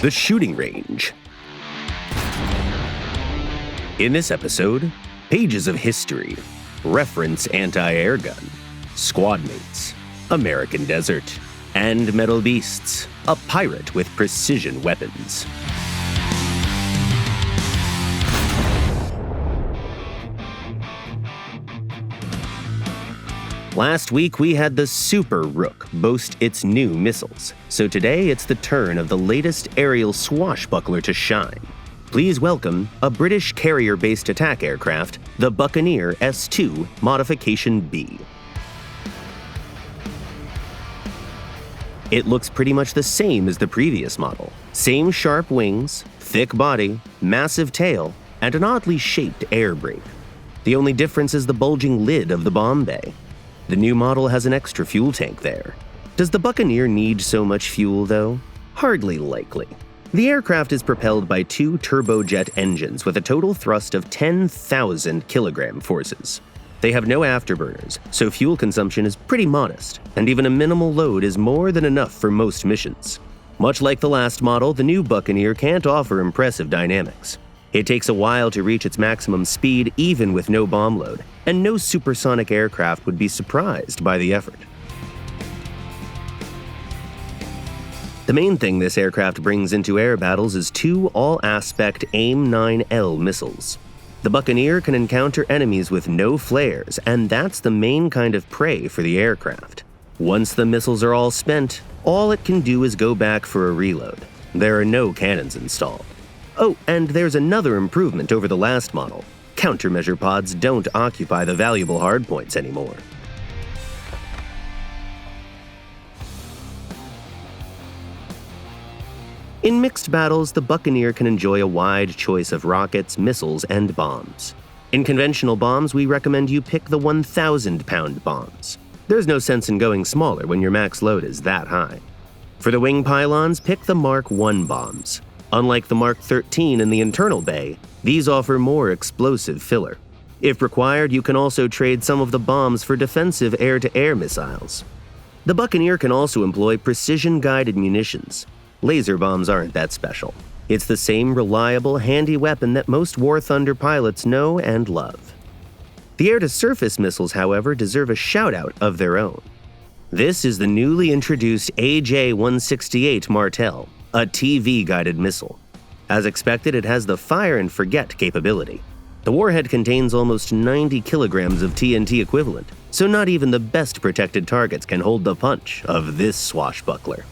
the shooting range. In this episode, pages of history, reference anti-air gun, Squadmates, American desert, and metal beasts, a pirate with precision weapons. Last week, we had the Super Rook boast its new missiles, so today it's the turn of the latest aerial swashbuckler to shine. Please welcome a British carrier-based attack aircraft, the Buccaneer S.2 Modification B. It looks pretty much the same as the previous model. Same sharp wings, thick body, massive tail, and an oddly shaped air brake. The only difference is the bulging lid of the bomb bay. The new model has an extra fuel tank there. Does the Buccaneer need so much fuel, though? Hardly likely. The aircraft is propelled by two turbojet engines with a total thrust of 10,000 kilogram forces. They have no afterburners, so fuel consumption is pretty modest, and even a minimal load is more than enough for most missions. Much like the last model, the new Buccaneer can't offer impressive dynamics. It takes a while to reach its maximum speed even with no bomb load, and no supersonic aircraft would be surprised by the effort. The main thing this aircraft brings into air battles is two all-aspect AIM-9L missiles. The Buccaneer can encounter enemies with no flares, and that's the main kind of prey for the aircraft. Once the missiles are all spent, all it can do is go back for a reload. There are no cannons installed. Oh, and there's another improvement over the last model. Countermeasure pods don't occupy the valuable hardpoints anymore. In mixed battles, the Buccaneer can enjoy a wide choice of rockets, missiles, and bombs. In conventional bombs, we recommend you pick the 1,000-pound bombs. There's no sense in going smaller when your max load is that high. For the wing pylons, pick the Mark I bombs. Unlike the Mark 13 in the internal bay, these offer more explosive filler. If required, you can also trade some of the bombs for defensive air-to-air missiles. The Buccaneer can also employ precision-guided munitions. Laser bombs aren't that special. It's the same reliable, handy weapon that most War Thunder pilots know and love. The air-to-surface missiles, however, deserve a shout-out of their own. This is the newly introduced AJ-168 Martel, a TV-guided missile. As expected, it has the fire-and-forget capability. The warhead contains almost 90 kilograms of TNT equivalent, so not even the best protected targets can hold the punch of this swashbuckler.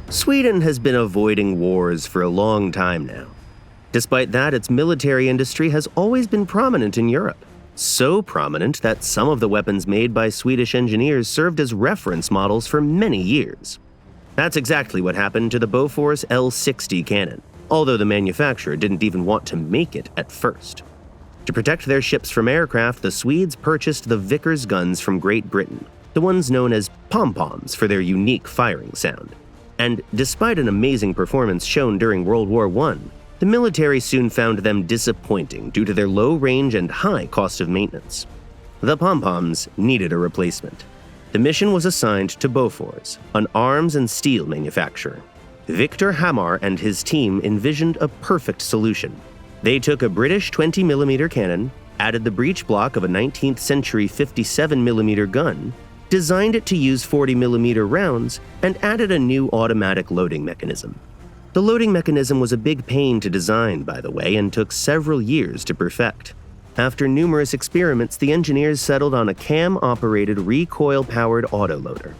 Sweden has been avoiding wars for a long time now. Despite that, its military industry has always been prominent in Europe. So prominent that some of the weapons made by Swedish engineers served as reference models for many years. That's exactly what happened to the Bofors L-60 cannon, although the manufacturer didn't even want to make it at first. To protect their ships from aircraft, the Swedes purchased the Vickers guns from Great Britain, the ones known as pom-poms for their unique firing sound. And despite an amazing performance shown during World War I, the military soon found them disappointing due to their low range and high cost of maintenance. The pom-poms needed a replacement. The mission was assigned to Bofors, an arms and steel manufacturer. Victor Hamar and his team envisioned a perfect solution. They took a British 20mm cannon, added the breech block of a 19th century 57mm gun, designed it to use 40mm rounds, and added a new automatic loading mechanism. The loading mechanism was a big pain to design, by the way, and took several years to perfect. After numerous experiments, the engineers settled on a cam-operated, recoil-powered autoloader.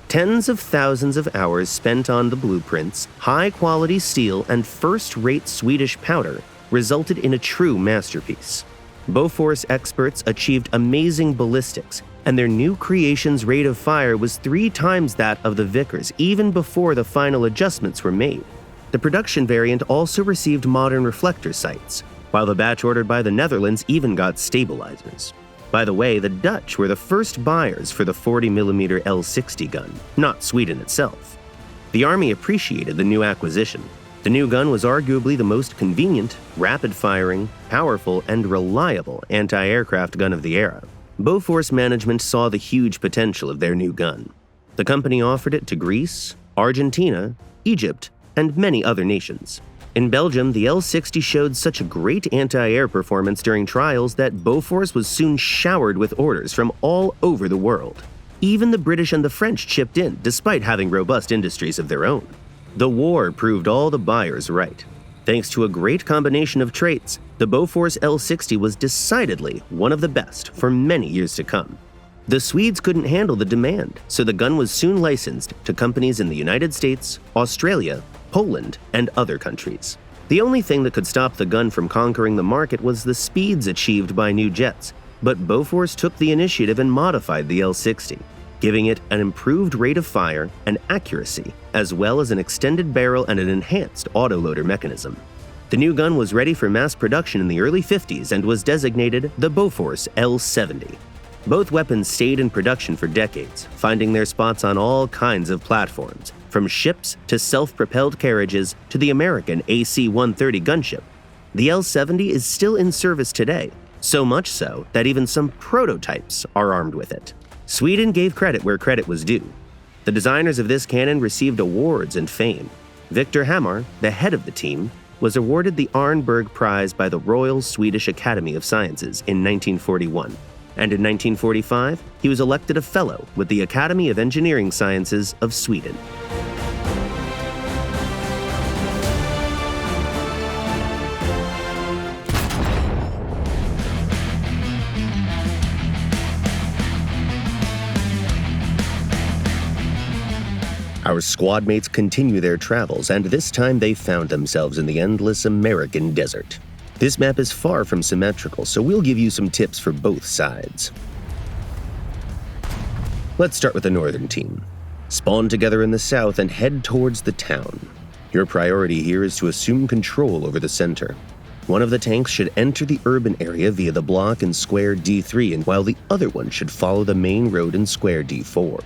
Tens of thousands of hours spent on the blueprints, high-quality steel, and first-rate Swedish powder resulted in a true masterpiece. Bofors experts achieved amazing ballistics, and their new creation's rate of fire was 3 times that of the Vickers even before the final adjustments were made. The production variant also received modern reflector sights, while the batch ordered by the Netherlands even got stabilizers. By the way, the Dutch were the first buyers for the 40mm L-60 gun, not Sweden itself. The army appreciated the new acquisition. The new gun was arguably the most convenient, rapid-firing, powerful, and reliable anti-aircraft gun of the era. Bofors management saw the huge potential of their new gun. The company offered it to Greece, Argentina, Egypt, and many other nations. In Belgium, the L-60 showed such a great anti-air performance during trials that Bofors was soon showered with orders from all over the world. Even the British and the French chipped in, despite having robust industries of their own. The war proved all the buyers right. Thanks to a great combination of traits, the Bofors L-60 was decidedly one of the best for many years to come. The Swedes couldn't handle the demand, so the gun was soon licensed to companies in the United States, Australia, Poland, and other countries. The only thing that could stop the gun from conquering the market was the speeds achieved by new jets, but Bofors took the initiative and modified the L-60, giving it an improved rate of fire and accuracy, as well as an extended barrel and an enhanced autoloader mechanism. The new gun was ready for mass production in the early 50s and was designated the Bofors L-70. Both weapons stayed in production for decades, finding their spots on all kinds of platforms, from ships to self-propelled carriages to the American AC-130 gunship. The L-70 is still in service today, so much so that even some prototypes are armed with it. Sweden gave credit where credit was due. The designers of this cannon received awards and fame. Victor Hammar, the head of the team, was awarded the Arnberg Prize by the Royal Swedish Academy of Sciences in 1941. And in 1945, he was elected a fellow with the Academy of Engineering Sciences of Sweden. Our squad mates continue their travels, and this time they found themselves in the endless American desert. This map is far from symmetrical, so we'll give you some tips for both sides. Let's start with the northern team. Spawn together in the south and head towards the town. Your priority here is to assume control over the center. One of the tanks should enter the urban area via the block in square D3, and while the other one should follow the main road in square D4.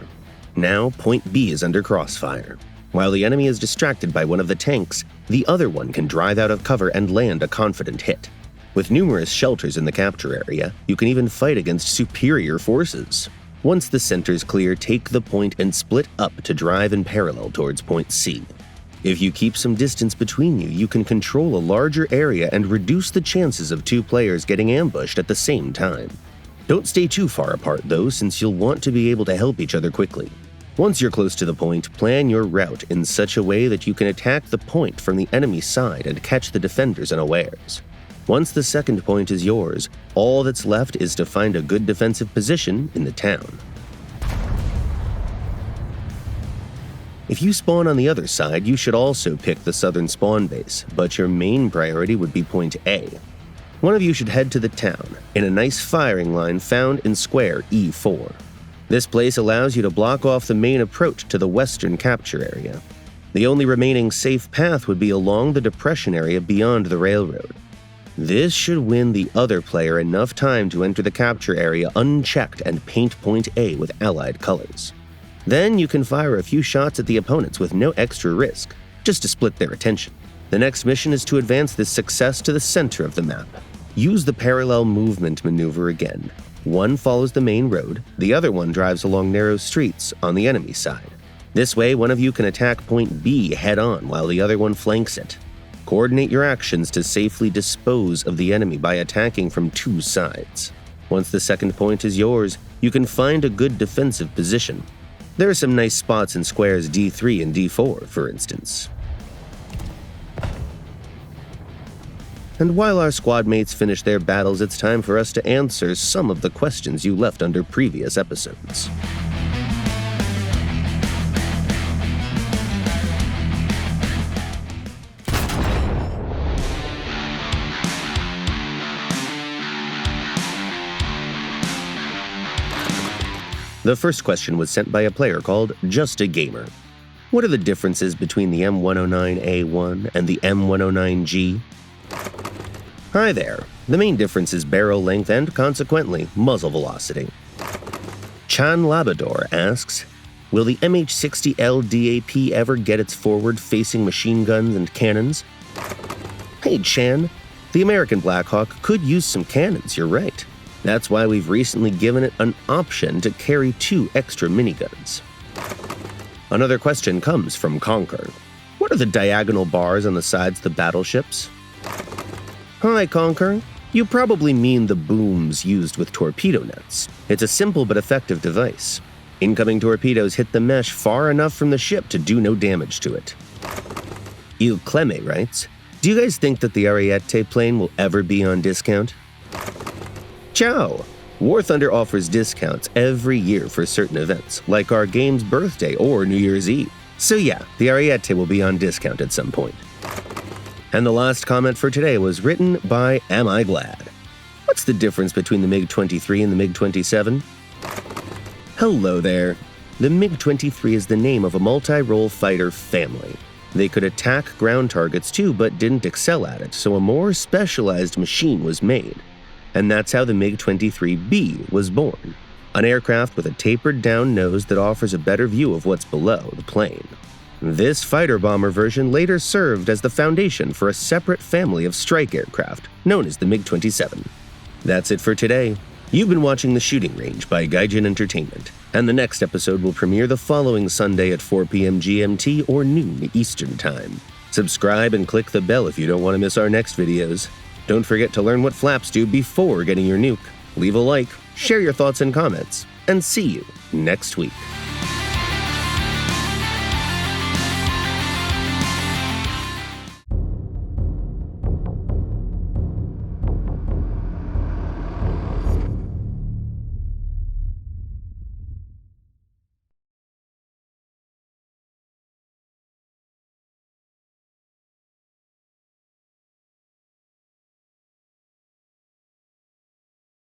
Now, point B is under crossfire. While the enemy is distracted by one of the tanks, the other one can drive out of cover and land a confident hit. With numerous shelters in the capture area, you can even fight against superior forces. Once the center's clear, take the point and split up to drive in parallel towards point C. If you keep some distance between you, you can control a larger area and reduce the chances of two players getting ambushed at the same time. Don't stay too far apart though, since you'll want to be able to help each other quickly. Once you're close to the point, plan your route in such a way that you can attack the point from the enemy side and catch the defenders unawares. Once the second point is yours, all that's left is to find a good defensive position in the town. If you spawn on the other side, you should also pick the southern spawn base, but your main priority would be point A. One of you should head to the town, in a nice firing line found in square E4. This place allows you to block off the main approach to the western capture area. The only remaining safe path would be along the depression area beyond the railroad. This should win the other player enough time to enter the capture area unchecked and paint point A with allied colors. Then you can fire a few shots at the opponents with no extra risk, just to split their attention. The next mission is to advance this success to the center of the map. Use the parallel movement maneuver again. One follows the main road, the other one drives along narrow streets on the enemy side. This way, one of you can attack point B head-on while the other one flanks it. Coordinate your actions to safely dispose of the enemy by attacking from two sides. Once the second point is yours, you can find a good defensive position. There are some nice spots in squares D3 and D4, for instance. And while our squad mates finish their battles, it's time for us to answer some of the questions you left under previous episodes. The first question was sent by a player called Just a Gamer. What are the differences between the M109A1 and the M109G? Hi there. The main difference is barrel length and, consequently, muzzle velocity. Chan Labrador asks, Will the MH-60L DAP ever get its forward-facing machine guns and cannons? Hey, Chan, the American Black Hawk could use some cannons, you're right. That's why we've recently given it an option to carry 2 extra miniguns. Another question comes from Conquer. What are the diagonal bars on the sides of the battleships? Hi, Conquer. You probably mean the booms used with torpedo nets. It's a simple but effective device. Incoming torpedoes hit the mesh far enough from the ship to do no damage to it. Il Cleme writes, do you guys think that the Ariete plane will ever be on discount? Ciao! War Thunder offers discounts every year for certain events, like our game's birthday or New Year's Eve. So yeah, the Ariete will be on discount at some point. And the last comment for today was written by Am I Glad? What's the difference between the MiG-23 and the MiG-27? Hello there. The MiG-23 is the name of a multi-role fighter family. They could attack ground targets too, but didn't excel at it, so a more specialized machine was made. And that's how the MiG-23B was born. An aircraft with a tapered-down nose that offers a better view of what's below the plane. This fighter-bomber version later served as the foundation for a separate family of strike aircraft, known as the MiG-27. That's it for today. You've been watching The Shooting Range by Gaijin Entertainment, and the next episode will premiere the following Sunday at 4 p.m. GMT or noon Eastern Time. Subscribe and click the bell if you don't want to miss our next videos. Don't forget to learn what flaps do before getting your nuke. Leave a like, share your thoughts and comments, and see you next week.